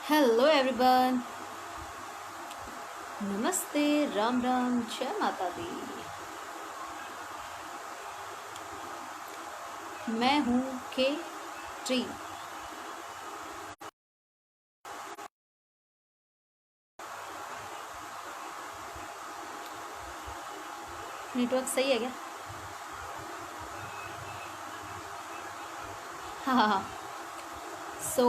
Hello everyone, नमस्ते, राम राम, जय माता दी। मैं हूँ के ट्री। नेटवर्क सही है क्या? हाँ हाँ हाँ। So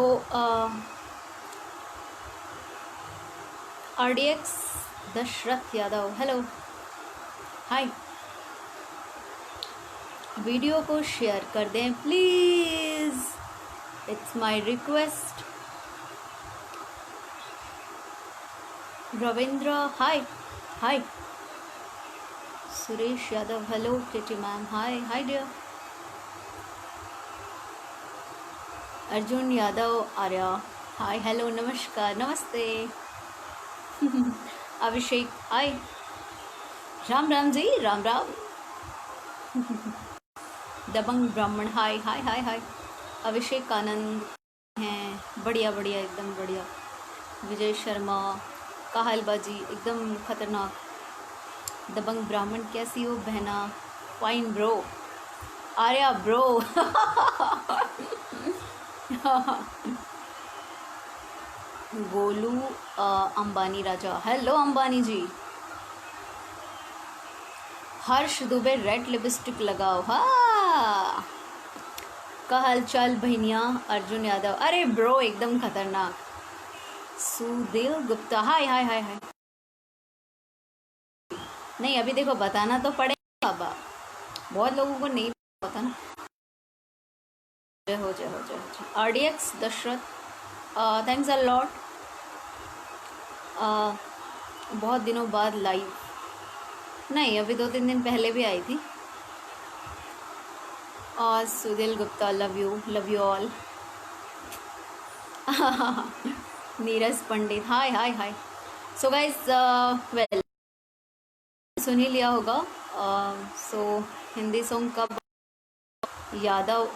RDX Dashrath Yadav, hello, hi. Video को शेयर कर दें please, it's my request. Ravindra, hi hi. Suresh Yadav, hello. KT ma'am, hi hi dear. Arjun Yadav, Arya, hi, hello, नमस्कार, नमस्ते। अभिषेक, हाय। राम राम जी, राम राम। दबंग ब्राह्मण, हाय हाय हाय हाय। अभिषेक आनंद हैं, बढ़िया बढ़िया, एकदम बढ़िया। विजय शर्मा, काहलबाजी, एकदम खतरनाक। दबंग ब्राह्मण, कैसी हो बहना? Fine bro. Arya bro. Golu Ambani Raja, hello Ambani ji. Harsh Dubey, red lipstick लगाओ। हाँ, का हाल चाल बहनिया? अर्जुन यादव, अरे ब्रो एकदम खतरनाक। Sudev Gupta, hi hi hi हाय। नहीं अभी देखो, बताना तो पड़ेगा बाबा, बहुत लोगों को नहीं पता ना। जय हो जय हो जय हो। RDX Dashrath, thanks a lot. बहुत दिनों बाद लाइव। नहीं, अभी 2-3 दिन पहले भी आई थी। और Sudil Gupta, love you all. Neeraj Pandit, hi hi hi. So guys, well, सुन ही लिया होगा। सो हिंदी सॉन्ग का यादव,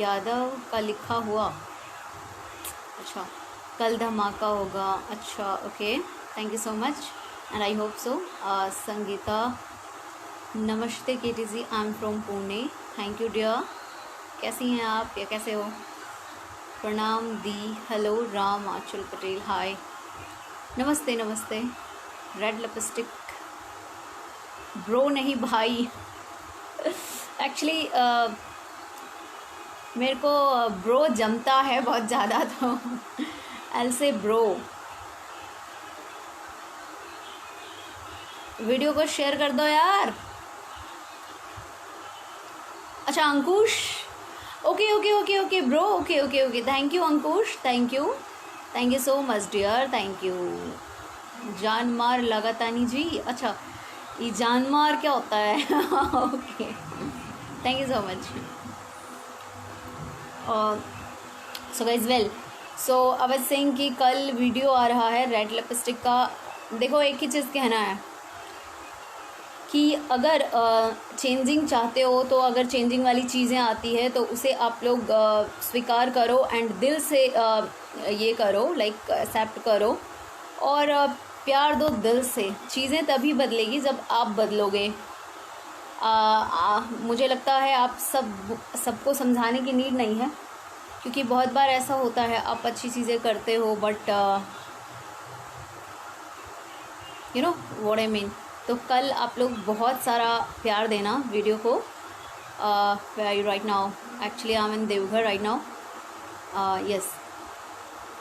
यादव का लिखा हुआ। अच्छा, कल धमाका होगा। अच्छा, okay, thank you so much and I hope so. Sangeeta, नमस्ते KTG, I am from Pune. Thank you dear. कैसी हैं आप या कैसे हो? प्रणाम दी, हेलो। राम आंचल पटेल, हाय, नमस्ते नमस्ते। रेड लिपस्टिक ब्रो नहीं भाई। एक्चुअली मेरे को ब्रो जमता है बहुत ज़्यादा, तो एल से ब्रो। वीडियो को शेयर कर दो यार। अच्छा Ankush, okay okay okay okay bro, okay okay okay, thank you Ankush, thank you so much dear, thank you. जान मार लगातानी जी, अच्छा ये जान मार क्या होता है? Okay, thank you so much. So guys well, so Awadh Singh की कल वीडियो आ रहा है रेड लिपस्टिक का। देखो एक ही चीज़ कहना है कि अगर चेंजिंग चाहते हो, तो अगर चेंजिंग वाली चीज़ें आती है तो उसे आप लोग स्वीकार करो एंड दिल से ये करो, लाइक एक्सेप्ट करो और प्यार दो दिल से। चीज़ें तभी बदलेगी जब आप बदलोगे। मुझे लगता है आप सबको समझाने की नीड नहीं है, क्योंकि बहुत बार ऐसा होता है आप अच्छी चीज़ें करते हो but you know what I mean. तो कल आप लोग बहुत सारा प्यार देना वीडियो को। Where are you right now? Actually I am in Deoghar right now. Yes,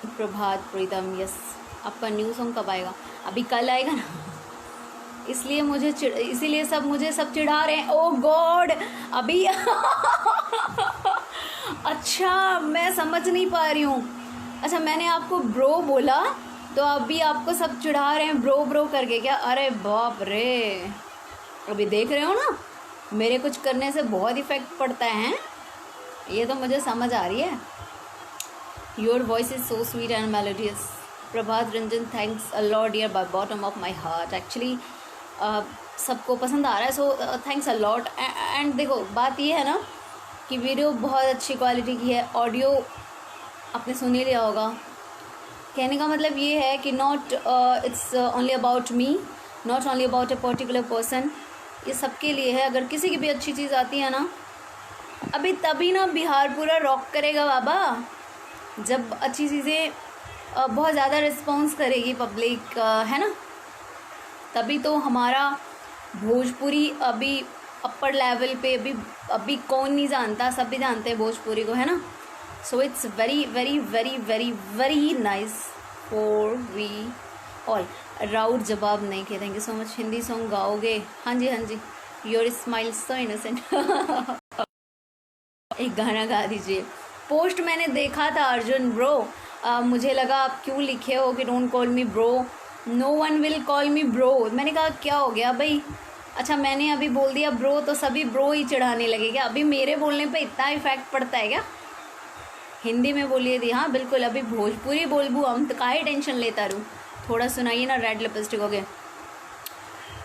Prabhat Pritam, yes. आपका न्यू सॉन्ग कब आएगा? अभी कल आएगा ना। इसीलिए सब चिढ़ा रहे हैं। ओ गॉड, अभी अच्छा मैं समझ नहीं पा रही हूँ। अच्छा, मैंने आपको ब्रो बोला तो अभी आपको सब चिढ़ा रहे हैं ब्रो ब्रो करके क्या? अरे बाप रे, अभी देख रहे हो ना, मेरे कुछ करने से बहुत इफेक्ट पड़ता है, ये तो मुझे समझ आ रही है। Your voice is so sweet and melodious. Prabhat Ranjan, thanks a lot dear, by bottom of my heart. Actually सबको पसंद आ रहा है, so thanks a lot. And देखो बात ये है ना कि वीडियो बहुत अच्छी क्वालिटी की है। ऑडियो आपने सुन ही लिया होगा, कहने का मतलब ये है कि not it's only about me, not only about a particular person, ये सबके लिए है। अगर किसी की भी अच्छी चीज़ आती है ना, अभी तभी ना बिहार पूरा रॉक करेगा बाबा, जब अच्छी चीज़ें बहुत ज़्यादा रिस्पॉन्स करेगी पब्लिक, है ना, तभी तो हमारा भोजपुरी अभी अपर लेवल पे, अभी कौन नहीं जानता, सभी जानते हैं भोजपुरी को, है ना। So it's very very very very very nice for we all. राउट जवाब नहीं किया, thank you so much. Hindi song गाओगे? हाँ जी हाँ जी, योर स्माइल सो इनोसेंट। एक गाना गा दीजिए। पोस्ट मैंने देखा था अर्जुन ब्रो, मुझे लगा आप क्यों लिखे हो कि don't call me bro, no one will call me bro. मैंने कहा क्या हो गया भाई, अच्छा मैंने अभी बोल दिया ब्रो तो सभी ब्रो ही चढ़ाने लगे क्या? अभी मेरे बोलने पे इतना इफेक्ट पड़ता है क्या? हिंदी में बोलिए दी, हाँ बिल्कुल, अभी भोजपुरी बोलबू हम तो काहे टेंशन लेता रहूँ। थोड़ा सुनाइए ना, रेड लिपस्टिक हो गए।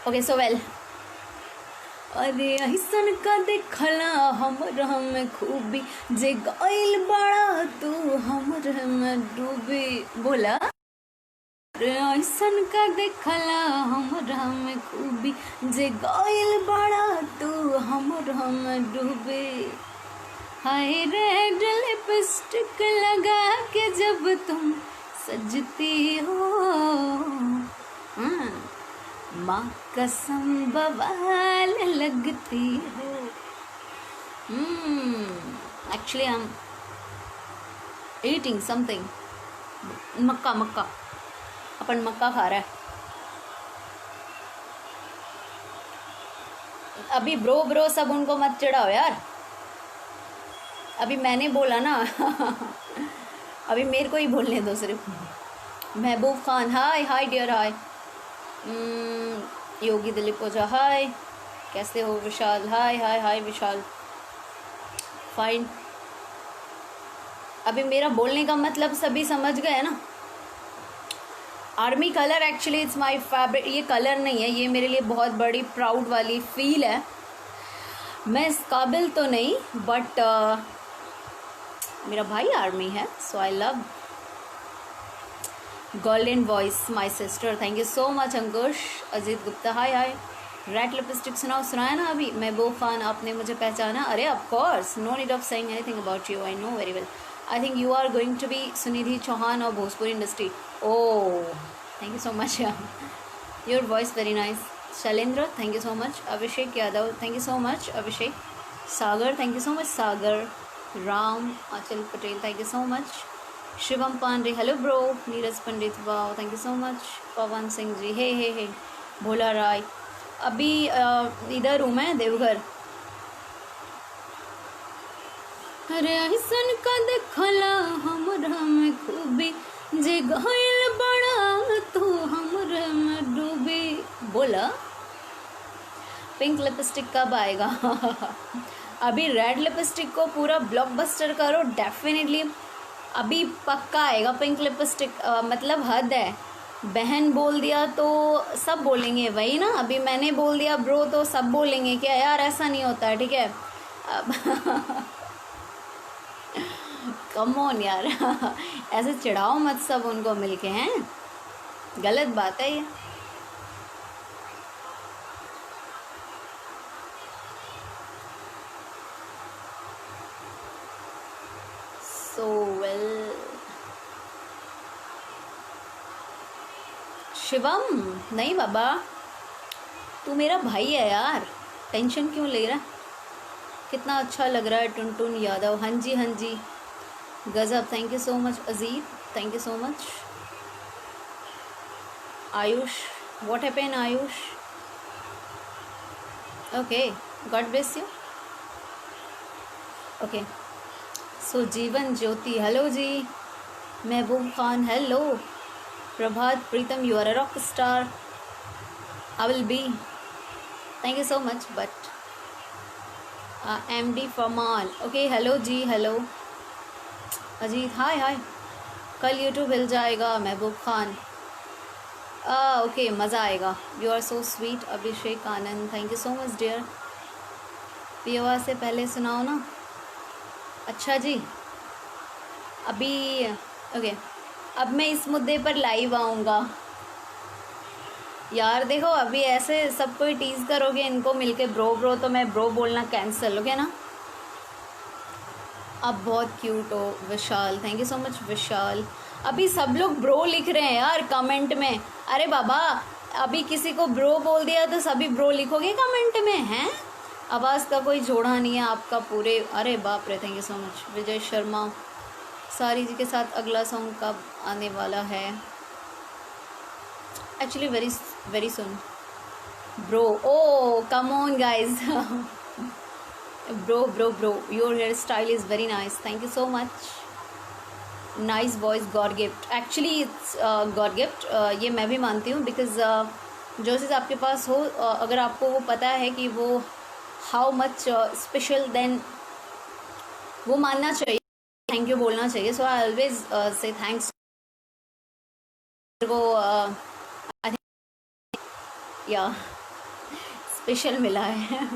ओके सो वेल, अरे अहिसन का देखला हमर हम खूबी, जे गइल बड़ा तू हमर में डूबी। बोला अरे अहिसन का देखला हमर हम खूबी, जे गइल बड़ा तू हमर में डूबी। हाय रेड लिपस्टिक लगा के जब तुम सजती हो, माँ कसम बवाल लगती हो। Actually I am eating something, मक्का मक्का, अपन मक्का खा रहा है। अभी ब्रो ब्रो सब उनको मत चढ़ाओ यार, अभी मैंने बोला ना। अभी मेरे को ही बोलने दो सिर्फ। महबूब खान हाय, हाय डियर हाय। योगी दिलीप ओझा हाय, कैसे हो? विशाल हाय, हाय हाय विशाल, फाइन। अभी मेरा बोलने का मतलब सभी समझ गए ना। Army colour actually it's my favourite. ये कलर नहीं है, ये मेरे लिए बहुत बड़ी प्राउड वाली फील है। मैं इस काबिल तो नहीं, बट मेरा भाई आर्मी है, so I love golden voice my sister. Thank you so much Ankush. Ajit Gupta hi hi. Red lipstick सुनाओ, सुनाया ना अभी। महबूब खान आपने मुझे पहचाना? अरे of course, no need of saying anything about you, I know very well. I think you are going to be Sunidhi Chauhan और Bhojpuri industry. Oh thank you so much, your voice very nice. Shailendra thank you so much. Abhishek Yadav thank you so much Abhishek. Sagar thank you so much Sagar. Ram Achal Patel thank you so much. Shivam Pande hello bro. Neeraj Pandit wow thank you so much. Pawan Singh ji हे। भोला राय अभी इधर हूँ मैं, देवघर। अरे ऐसन का देखला हमरा में खूबी, जे गइल बड़ा तू हमरा में डूबी। बोला पिंक लिपस्टिक कब आएगा? अभी रेड लिपस्टिक को पूरा ब्लॉकबस्टर करो डेफिनेटली, अभी पक्का आएगा पिंक लिपस्टिक। मतलब हद है, बहन बोल दिया तो सब बोलेंगे, वही ना। अभी मैंने बोल दिया ब्रो तो सब बोलेंगे क्या यार, ऐसा नहीं होता है, ठीक है। अब कम ऑन यार। ऐसे चिढ़ाओ मत सब उनको मिलके, हैं गलत बात है ये। सो वेल शिवम, नहीं बाबा तू मेरा भाई है यार, टेंशन क्यों ले रहा है। कितना अच्छा लग रहा है टुनटुन यादव। हाँ जी गजब, थैंक यू सो मच। अजीब thank you so much. Ayush what happen Ayush? Okay God bless you. Okay so Jeevan Jyoti hello ji. Mehboob Khan hello. Prabhat Pritam you are a rock star. I will be, thank you so much. But MD फमाल okay hello ji hello. Ajit hi. कल YouTube मिल जाएगा Mehboob Khan. Okay मज़ा आएगा। You are so sweet. Abhishek Anand thank you so much dear. पियोवा से पहले सुनाओ ना। अच्छा जी अभी ओके अब मैं इस मुद्दे पर लाइव आऊँगा यार। देखो अभी ऐसे सब कोई टीज करोगे इनको मिलके ब्रो ब्रो, तो मैं ब्रो बोलना कैंसिल हो गया ना। आप बहुत क्यूट हो विशाल, थैंक यू सो मच विशाल। अभी सब लोग ब्रो लिख रहे हैं यार कमेंट में। अरे बाबा, अभी किसी को ब्रो बोल दिया तो सभी ब्रो लिखोगे कमेंट में हैं? आवाज़ का कोई जोड़ा नहीं है आपका पूरे। अरे बाप रे, thank you so much Vijay Sharma. सारी जी के साथ अगला सॉन्ग कब आने वाला है? एक्चुअली वेरी सुन bro. Oh come on guys bro, your hairstyle is very nice, thank you so much, nice voice, god gift, actually it's god gift, ये मैं भी मानती हूँ बिकॉज जो चीज़ आपके पास हो अगर आपको वो पता है कि वो हाउ मच स्पेशल, देन वो मानना चाहिए, थैंक यू बोलना चाहिए। सो आई ऑलवेज से थैंक्स को आई थिंक या स्पेशल मिला है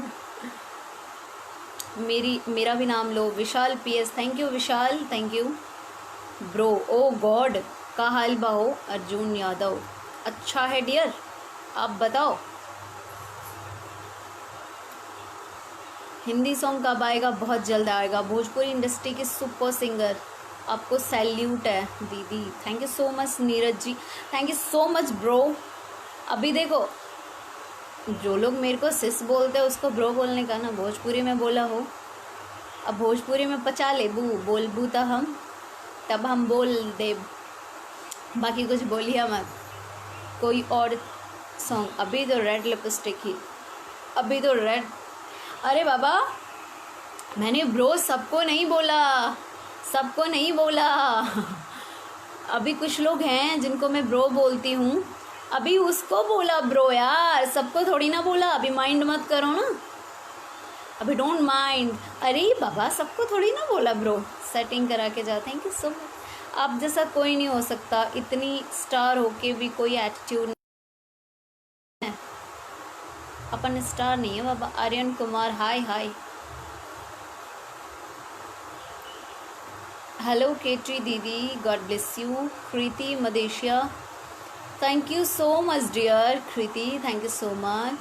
मेरा भी नाम लो Vishal PS, thank you Vishal, thank you bro. Oh God, का हाल बाहो अर्जुन यादव? अच्छा है डियर, आप बताओ हिंदी सॉन्ग कब आएगा? बहुत जल्द आएगा। भोजपुरी इंडस्ट्री के सुपर सिंगर, आपको सैल्यूट है दीदी, thank you so much Neeraj ji, thank you so much bro. अभी देखो जो लोग मेरे को सिस बोलते हैं उसको ब्रो बोलने का ना भोजपुरी में बोला हो। अब भोजपुरी में पचा ले बू बोल बूता हम, तब हम बोल दे, बाकी कुछ बोलिए मत। कोई और सॉन्ग? अभी तो रेड लिपस्टिक ही, अभी तो रेड। अरे बाबा मैंने ब्रो सबको नहीं बोला, सबको नहीं बोला अभी कुछ लोग हैं जिनको मैं ब्रो बोलती हूँ, अभी उसको बोला ब्रो यार, सबको थोड़ी ना बोला। अभी माइंड मत करो ना, अभी डोंट माइंड। अरे बाबा सबको थोड़ी ना बोला ब्रो, सेटिंग करा के जा, थैंक यू सो मच। आप जैसा कोई नहीं हो सकता, इतनी स्टार होके भी कोई एटीट्यूड नहीं है, अपन स्टार नहीं है बाबा। Aryan Kumar hi hi, hello KT दीदी, God bless you. Kriti Madeshiya, thank you so much dear Kriti, thank you so much.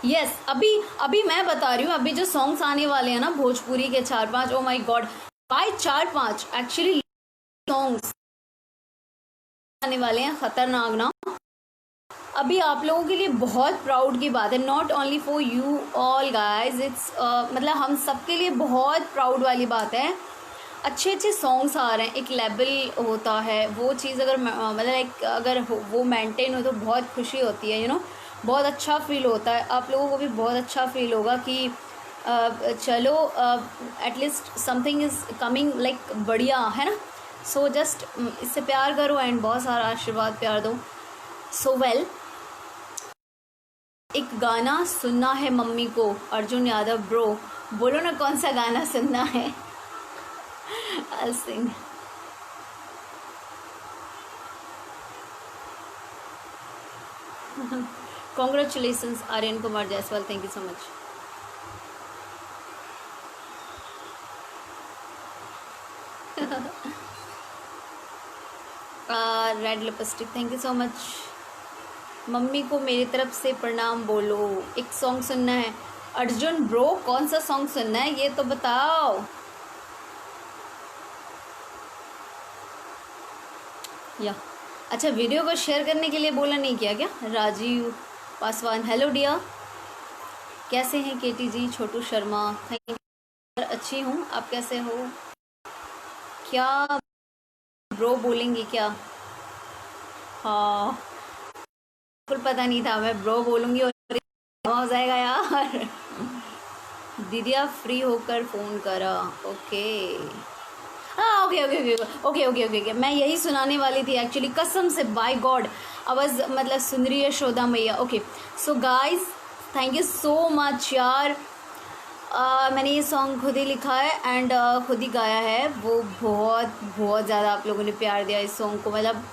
Yes अभी मैं बता रही हूँ, अभी जो सॉन्ग्स आने वाले हैं ना भोजपुरी के 4-5, ओ माय गॉड भाई 4-5 एक्चुअली सॉन्ग्स आने वाले हैं खतरनाक ना। अभी आप लोगों के लिए बहुत प्राउड की बात है, not only for you all guys, it's मतलब हम सब के लिए बहुत प्राउड वाली बात है। अच्छे अच्छे सॉन्ग्स आ रहे हैं, एक लेवल होता है वो चीज़, अगर मतलब एक अगर वो मेंटेन हो तो बहुत खुशी होती है, यू नो, बहुत अच्छा फील होता है। आप लोगों को भी बहुत अच्छा फील होगा कि चलो at least something is coming like बढ़िया है ना। सो जस्ट इससे प्यार करो एंड बहुत सारा आशीर्वाद प्यार दो। सो वेल, एक गाना सुनना है मम्मी को, अर्जुन यादव ब्रो, बोलो ना कौन सा गाना सुनना है I'll sing. Congratulations Aryan Kumar Jaiswal, thank you so much. Red lipstick, thank you so much. Mummy को मेरी तरफ से प्रणाम बोलो। एक सॉन्ग सुनना है अर्जुन ब्रो, कौन सा सॉन्ग सुनना है ये तो बताओ। या अच्छा, वीडियो को शेयर करने के लिए बोला नहीं किया क्या? राजीव पासवान, हेलो डियर, कैसे हैं केटी जी? छोटू शर्मा, थैंक यू, अच्छी हूँ, आप कैसे हो? क्या ब्रो बोलेंगे क्या? हाँ बिल्कुल पता नहीं था मैं ब्रो बोलूँगी और हो जाएगा यार दीदी आप फ्री होकर फ़ोन करा, ओके हाँ okay okay okay okay okay okay okay, मैं यही सुनाने वाली थी एक्चुअली, कसम से बाय गॉड आवाज़ मतलब सुन रही है यशोदा मैया। Okay so guys thank you so much यार। मैंने ये सॉन्ग खुद ही लिखा है एंड खुद ही गाया है, वो बहुत बहुत ज़्यादा आप लोगों ने प्यार दिया इस सॉन्ग को, मतलब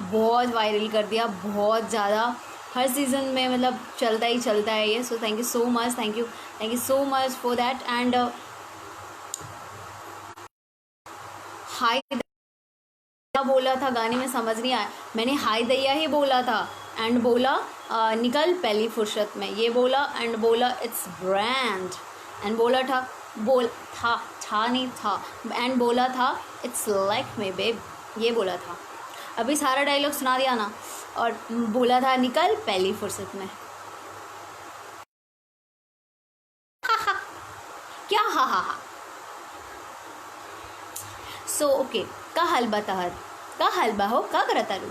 बहुत वायरल कर दिया, बहुत ज़्यादा, हर सीज़न में मतलब चलता ही चलता है ये। सो thank you so much, thank you so much for that and high क्या बोला था गाने में समझ नहीं आया, मैंने हाय दैया ही बोला था एंड बोला निकल पहली फुर्सत में, ये बोला एंड बोला इट्स ब्रांड एंड बोला था नहीं था एंड बोला था इट्स लाइक मे बेब, ये बोला था। अभी सारा डायलॉग सुना दिया ना, और बोला था निकल पहली फुर्सत में। क्या हा हा हा। सो ओके, का हलबा तहर का हलबा हो का करता रू,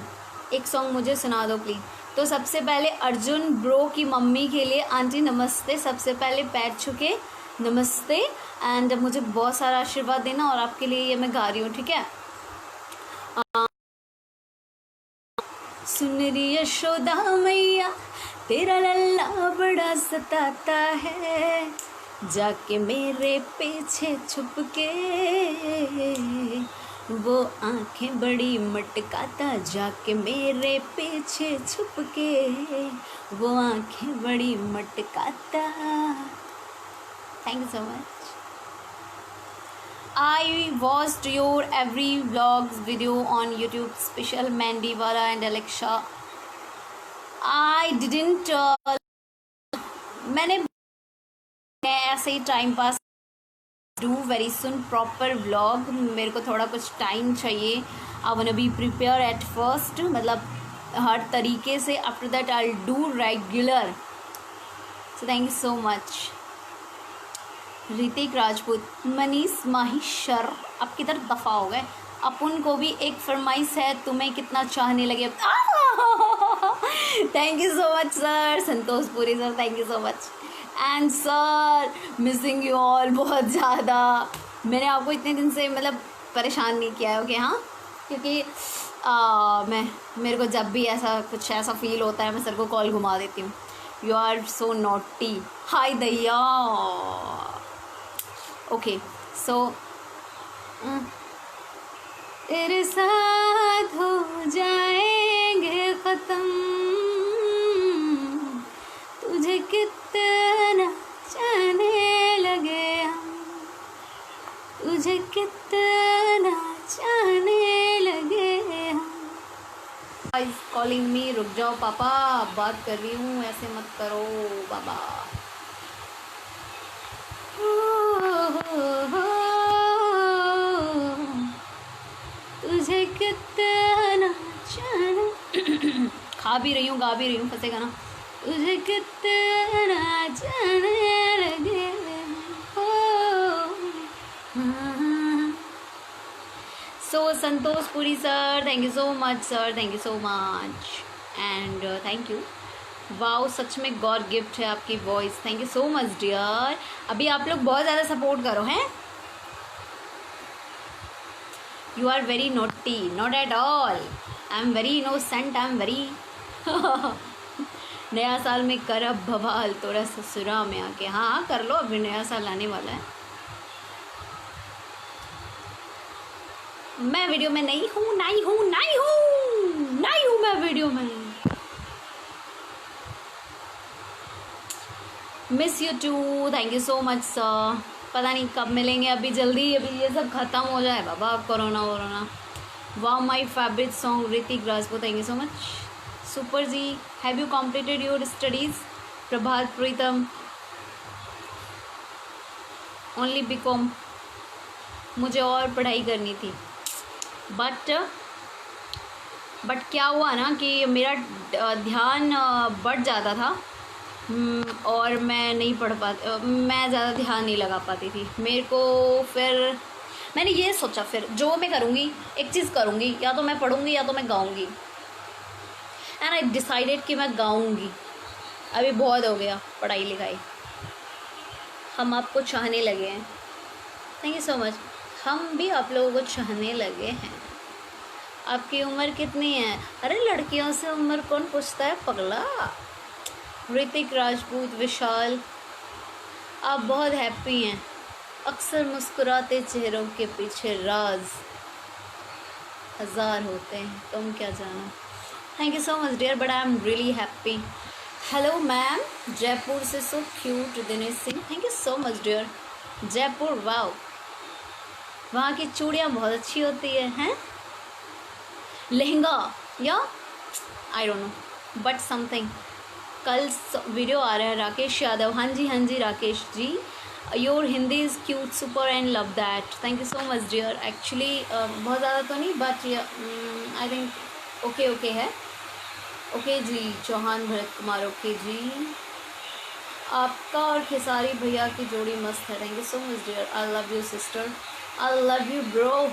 एक सॉन्ग मुझे सुना दो प्लीज़। तो सबसे पहले अर्जुन ब्रो की मम्मी के लिए आंटी नमस्ते, सबसे पहले पैर छुके नमस्ते एंड मुझे बहुत सारा आशीर्वाद देना, और आपके लिए ये मैं गा रही हूँ, ठीक है। सुन रही यशोदा मैया तेरा लल्ला बड़ा सताता है, जाके मेरे पीछे छुप के वो आंखें बड़ी मटकाता, जाके मेरे पीछे छुप के वो आंखें बड़ी मटकाता। Thank you so much. I watched your every vlogs video on YouTube, special Mandy Wala and Alexa. I didn't मैंने ऐसे ही time pass do very soon proper vlog, मेरे को थोड़ा कुछ टाइम चाहिए। I want be prepare at first, मतलब हर तरीके से, after that I do regular. So thank you so much. Hrithik Rajput, Manish Mahishar, अब किधर दफ़ा हो गए। अपन को भी एक फरमाइश है, तुम्हें कितना चाहने लगे। Thank you so much sir, Santosh Puri sir, thank you so much. And sir missing you all बहुत ज़्यादा। मैंने आपको इतने दिन से मतलब परेशान नहीं किया है, ओके हाँ, क्योंकि मेरे को जब भी ऐसा कुछ ऐसा फील होता है मैं सर को कॉल घुमा देती हूँ। यू आर सो नॉटी, हाय दैया। ओके सो तेरे साथ हो जाएंगे ख़त्म, तुझे कितना चाहने लगे हम, तुझे कितना चाहने लगे हम। कॉलिंग मी, रुक जाओ पापा बात कर रही हूँ, ऐसे मत करो बाबा। तुझे कितना चाहना खा भी रही हूँ गा भी रही हूँ, फंसेगा ना। तुझे कितना जाने लगे हो। So Santosh Puri sir, thank you so much sir, thank you so much and thank you. Wow सच में गॉड गिफ्ट है आपकी voice, thank you so much dear. अभी आप लोग बहुत ज़्यादा सपोर्ट करो हैं। You are very naughty, not at all, I am very innocent, I am very नया साल में कर अब भवाल तोरा ससुरा में आके। हाँ कर लो, अभी नया साल आने वाला है। मैं वीडियो में नहीं हूँ, नहीं हूँ मैं वीडियो में। Miss you too, thank you so much sir. पता नहीं कब मिलेंगे, अभी जल्दी, अभी ये सब ख़त्म हो जाए बाबा, कोरोना वोरोना। Wow my favourite song Hrithik Rajput, thank you so much. Super जी, have you completed your studies? Prabhat Pritam, only BCom, मुझे और पढ़ाई करनी थी, बट क्या हुआ ना कि मेरा ध्यान बढ़ जाता था और मैं नहीं पढ़ पाती, मैं ज़्यादा ध्यान नहीं लगा पाती थी मेरे को। फिर मैंने ये सोचा, फिर जो मैं करूँगी एक चीज़ करूँगी, या तो मैं पढ़ूँगी या तो मैं गाऊँगी। एंड आई डिसाइडेड कि मैं गाऊँगी। अभी बहुत हो गया पढ़ाई लिखाई, हम आपको चाहने लगे हैं, थैंक यू सो मच। हम भी आप लोगों को चाहने लगे हैं। आपकी उम्र कितनी है? अरे लड़कियों से उम्र कौन पूछता है पगला। ऋतिक राजपूत, विशाल, आप बहुत हैप्पी हैं। अक्सर मुस्कुराते चेहरों के पीछे राज हज़ार होते हैं, तुम क्या जानो। Thank you so much dear, but I am really happy. Hello ma'am, Jaipur से, so cute Dinesh Singh, thank you so much dear. Jaipur, wow, वहाँ की चूड़ियाँ बहुत अच्छी होती है, हैं? लहंगा या I don't know but something. कल वीडियो आ रहा है राकेश यादव। हाँ जी Rakesh ji, your Hindi is cute super and love that. Thank you so much dear. Actually बहुत ज़्यादा तो नहीं बट आई थिंक ओके है। ओके जी चौहान भरत कुमार। ओके जी, आपका और खेसारी भैया की जोड़ी मस्त है। Thank you so much dear. I love you sister, I love you bro,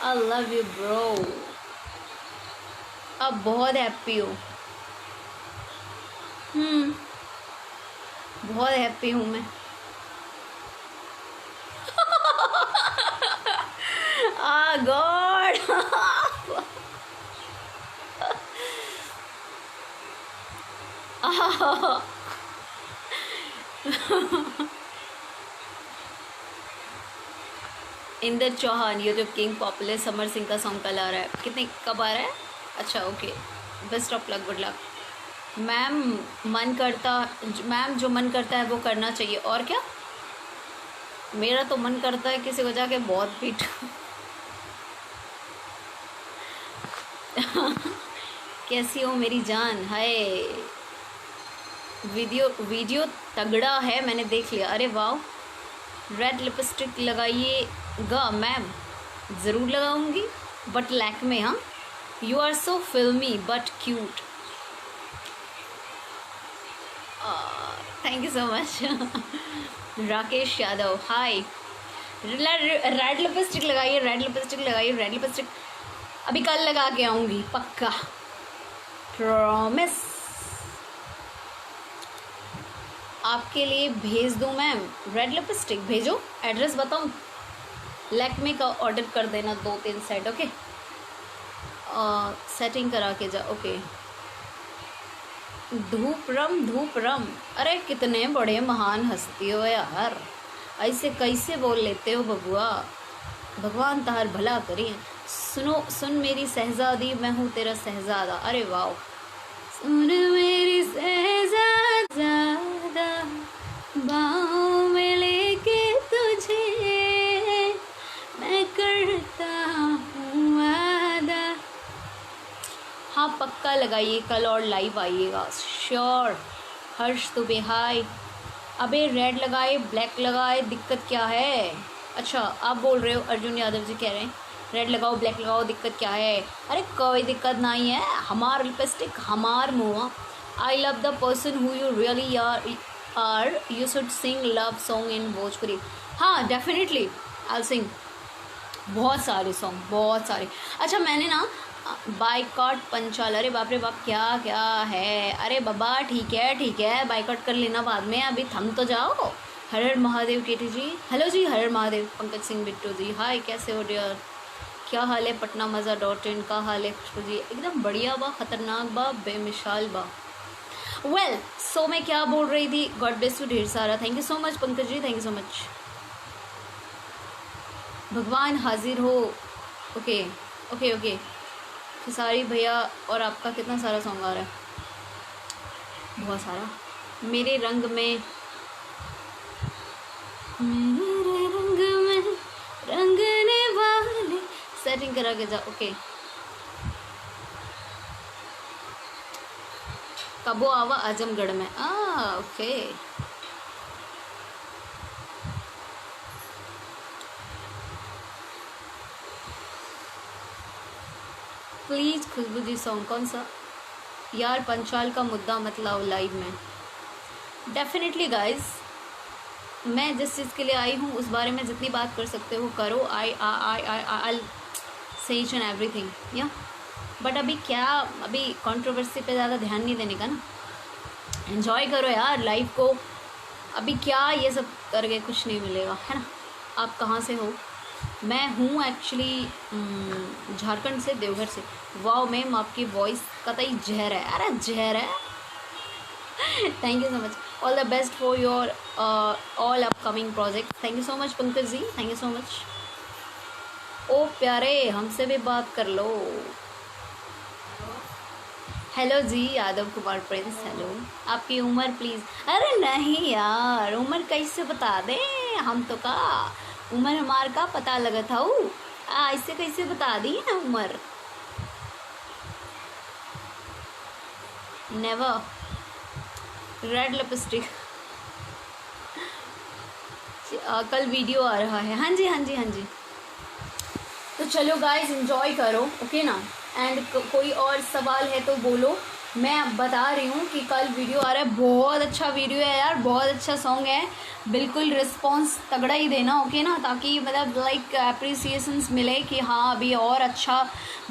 I love you bro. अब बहुत हैप्पी हो। बहुत हैप्पी हूँ मैं। आ god. Inder Chauhan YouTube king popular Samar Singh का सॉन्ग कल आ रहा है। कितने कब आ रहा है? अच्छा okay, best of luck, good luck ma'am. Ma'am जो मन करता है वो करना चाहिए और क्या। मेरा तो मन करता है किसी को जाके बहुत पीट। कैसी हो मेरी जान? हाय, वीडियो तगड़ा है, मैंने देख लिया। अरे वाह, रेड लिपस्टिक लगाइएगा मैम। ज़रूर लगाऊंगी बट लैक्मे। हाँ, यू आर सो फिल्मी but cute. Thank you so much Rakesh Yadav. Hi, red lipstick लगाइए, रेड लिपस्टिक लगाइए, रेड लिपस्टिक अभी कल लगा के आऊँगी पक्का, प्रॉमिस। आपके लिए भेज दूँ मैम रेड लिपस्टिक? भेजो, एड्रेस बताऊँ? लैक्मे का ऑर्डर कर देना 2-3 सेट। ओके, सेटिंग करा के जा। ओके, धूपरम। अरे कितने बड़े महान हस्ती हो यार, ऐसे कैसे बोल लेते हो बबुआ। भगवान तार भला करें। सुन मेरी शहजादी, मैं हूँ तेरा शहजादा। अरे वाह, सुन मेरी शहजादा, बाहों में लेके तुझे मैं करता हूँ वादा। हाँ पक्का लगाइए कल और लाइव आइएगा, श्योर। हर्ष दुबे हाय। अबे रेड लगाए ब्लैक लगाए दिक्कत क्या है? अच्छा आप बोल रहे हो, अर्जुन यादव जी कह रहे हैं रेड लगाओ ब्लैक लगाओ दिक्कत क्या है? अरे कोई दिक्कत नहीं है, हमार लिपस्टिक हमार मुँह। I love the person who you really are, you should sing love song in Bhojpuri. हाँ डेफिनेटली आई सिंग बहुत सारे सॉन्ग, बहुत सारे। अच्छा मैंने ना बाइकआउट पंचाल, अरे बाप रे बाप क्या क्या है। अरे बाबा ठीक है बाइकआउट कर लेना बाद में, अभी थम तो जाओ। हर हर महादेव केटी जी, हेलो जी, हर हर महादेव। पंकज सिंह बिट्टू जी हाय, कैसे हो डियर? क्या हाल है? पटना मज़ा .in का हाल है खुशबू जी? एकदम बढ़िया बा, खतरनाक बा, बेमिसाल बा। वेल सो मैं क्या बोल रही थी, गॉड ब्लेस यू ढेर सारा। Thank you so much Pankaj ji, thank you so much. भगवान हाजिर हो। ओके ओके ओके, खेसारी भैया और आपका कितना सारा सॉन्ग आ रहा है? बहुत सारा। मेरे रंग में रंगने वाले, सेटिंग करा के जा। ओके, कबो आवा आजमगढ़ में। Okay, please Khushboo ji song कौन सा? यार पंचाल का मुद्दा मत लाओ लाइव में। डेफिनेटली गाइज, मैं जिस चीज़ के लिए आई हूँ उस बारे में जितनी बात कर सकते हो करो। आई से ईच एंड एवरीथिंग या, बट अभी क्या, अभी कंट्रोवर्सी पे ज़्यादा ध्यान नहीं देने का ना। एंजॉय करो यार लाइफ को। अभी क्या ये सब करके कुछ नहीं मिलेगा, है ना। आप कहाँ से हो? मैं हूँ एक्चुअली झारखंड से, देवघर से। वाओ मैम आपकी वॉइस कतई जहर है। अरे जहर है। Thank you so much, all the best for your all upcoming project. Thank you so much Pankaj ji, thank you so much. ओ प्यारे हमसे भी बात कर लो। हेलो जी यादव कुमार प्रिंस, हेलो। आपकी उम्र प्लीज़? अरे नहीं यार, उम्र कैसे बता दें हम तो का, उम्र हमार का पता लगा था। ऐसे कैसे बता दी ना उम्र? नेवर। रेड लिपस्टिक कल वीडियो आ रहा है। हाँ जी हाँ जी हाँ जी। तो चलो गाइस एंजॉय करो, ओके ना। एंड कोई और सवाल है तो बोलो। मैं बता रही हूँ कि कल वीडियो आ रहा है, बहुत अच्छा वीडियो है यार, बहुत अच्छा सॉन्ग है। बिल्कुल रिस्पॉन्स तगड़ा ही देना, ओके ना, ताकि मतलब लाइक अप्रिसिएशंस मिले कि हाँ अभी और अच्छा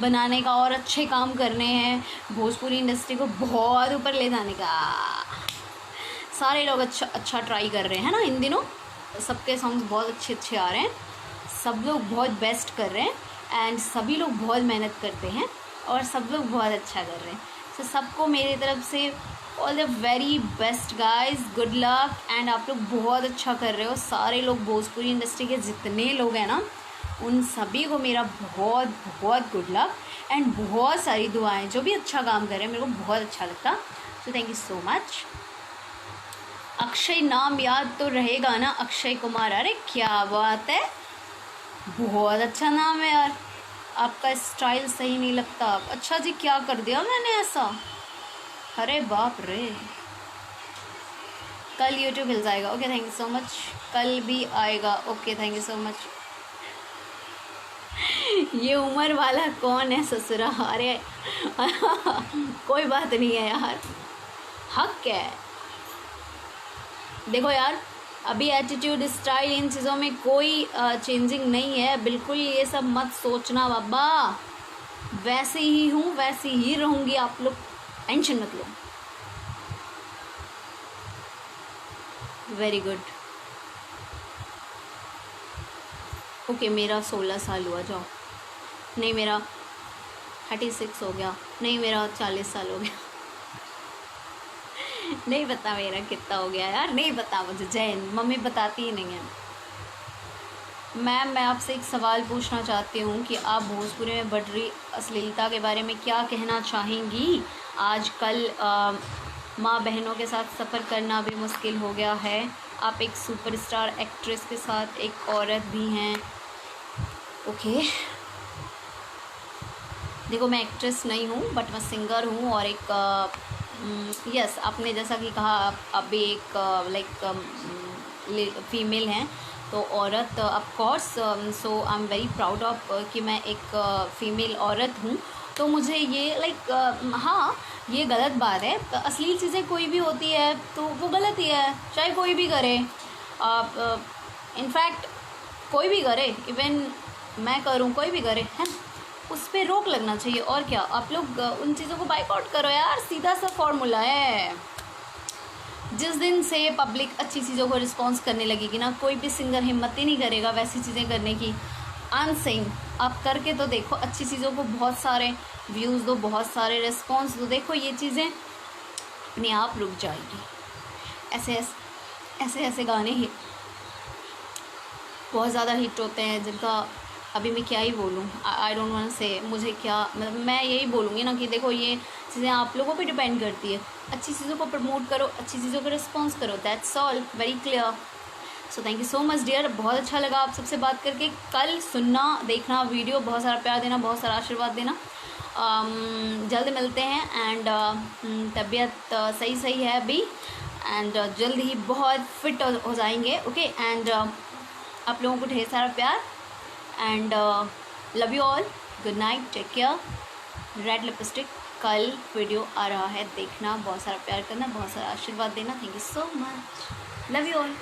बनाने का और अच्छे काम करने हैं, भोजपुरी इंडस्ट्री को बहुत ऊपर ले जाने का। सारे लोग अच्छा ट्राई कर रहे हैं ना इन दिनों, सबके सॉन्ग्स बहुत अच्छे अच्छे आ रहे हैं, सब लोग बहुत बेस्ट कर रहे हैं एंड सभी लोग बहुत मेहनत करते हैं और सब लोग बहुत अच्छा कर रहे हैं। तो सबको मेरी तरफ से all the very best guys, good luck. And आप लोग बहुत अच्छा कर रहे हो, सारे लोग भोजपुरी इंडस्ट्री के जितने लोग हैं ना उन सभी को मेरा बहुत बहुत गुड लक एंड बहुत सारी दुआएं। जो भी अच्छा काम कर रहे हैं मेरे को बहुत अच्छा लगता, सो thank you so much. Akshay नाम याद तो रहेगा ना, अक्षय कुमार। अरे क्या बात है, बहुत अच्छा नाम है यार। आपका स्टाइल सही नहीं लगता। अच्छा जी, क्या कर दिया मैंने ऐसा? अरे बाप रे। कल यूट्यूब मिल जाएगा, okay thank you so much. कल भी आएगा, okay thank you so much. ये उम्र वाला कौन है ससुरा? अरे कोई बात नहीं है यार, हक है। देखो यार, अभी एटीट्यूड स्टाइल इन चीज़ों में कोई चेंजिंग नहीं है, बिल्कुल ये सब मत सोचना बाबा। वैसे ही हूँ, वैसे ही रहूँगी, आप लोग टेंशन मत लो। Very good. ओके मेरा 16 साल हुआ, जाओ। नहीं मेरा 36 हो गया, नहीं मेरा 40 साल हो गया। नहीं पता मेरा कितना हो गया यार, नहीं पता मुझे। जैन मम्मी बताती ही नहीं है। मैम मैं आपसे एक सवाल पूछना चाहती हूँ कि आप भोजपुरी में बढ़ रही अश्लीलता के बारे में क्या कहना चाहेंगी? आजकल माँ बहनों के साथ सफ़र करना भी मुश्किल हो गया है। आप एक सुपरस्टार एक्ट्रेस के साथ एक औरत भी हैं, ओके। देखो मैं एक्ट्रेस नहीं हूँ बट मैं सिंगर हूँ और एक यस आपने जैसा कि कहा आप भी एक लाइक फीमेल हैं तो औरत, of course. So I am very proud of कि मैं एक फ़ीमेल औरत हूँ। तो मुझे ये लाइक हाँ ये गलत बात है, अश्लील चीज़ें कोई भी होती है तो वो गलत ही है, चाहे कोई भी करे। इनफैक्ट कोई भी करे, इवन मैं करूँ, कोई भी करे, है उस पर रोक लगना चाहिए। और क्या, आप लोग उन चीज़ों को बाइकआउट करो यार, सीधा सा फॉर्मूला है। जिस दिन से पब्लिक अच्छी चीज़ों को रिस्पॉन्स करने लगेगी ना, कोई भी सिंगर हिम्मत ही नहीं करेगा वैसी चीज़ें करने की। आई एम सेइंग, आप करके तो देखो, अच्छी चीज़ों को बहुत सारे व्यूज़ दो, बहुत सारे रिस्पॉन्स दो, देखो ये चीज़ें अपने आप रुक जाएगी। ऐसे ऐसे गाने ही बहुत ज़्यादा हिट होते हैं जिनका अभी मैं क्या ही बोलूँ, आई डोंट वांट से। मुझे क्या मतलब, मैं यही बोलूँगी ना कि देखो ये चीज़ें आप लोगों पे डिपेंड करती है। अच्छी चीज़ों को प्रमोट करो, अच्छी चीज़ों को रिस्पॉन्स करो, that's all, very clear. So thank you so much dear, बहुत अच्छा लगा आप सबसे बात करके। कल सुनना देखना वीडियो, बहुत सारा प्यार देना, बहुत सारा आशीर्वाद देना। जल्द मिलते हैं एंड तबीयत सही है अभी एंड जल्द ही बहुत फिट हो जाएंगे, ओके। एंड आप लोगों को ढेर सारा प्यार and love you all, good night, take care. Red lipstick कल वीडियो आ रहा है, देखना, बहुत सारा प्यार करना, बहुत सारा आशीर्वाद देना। Thank you so much, love you all.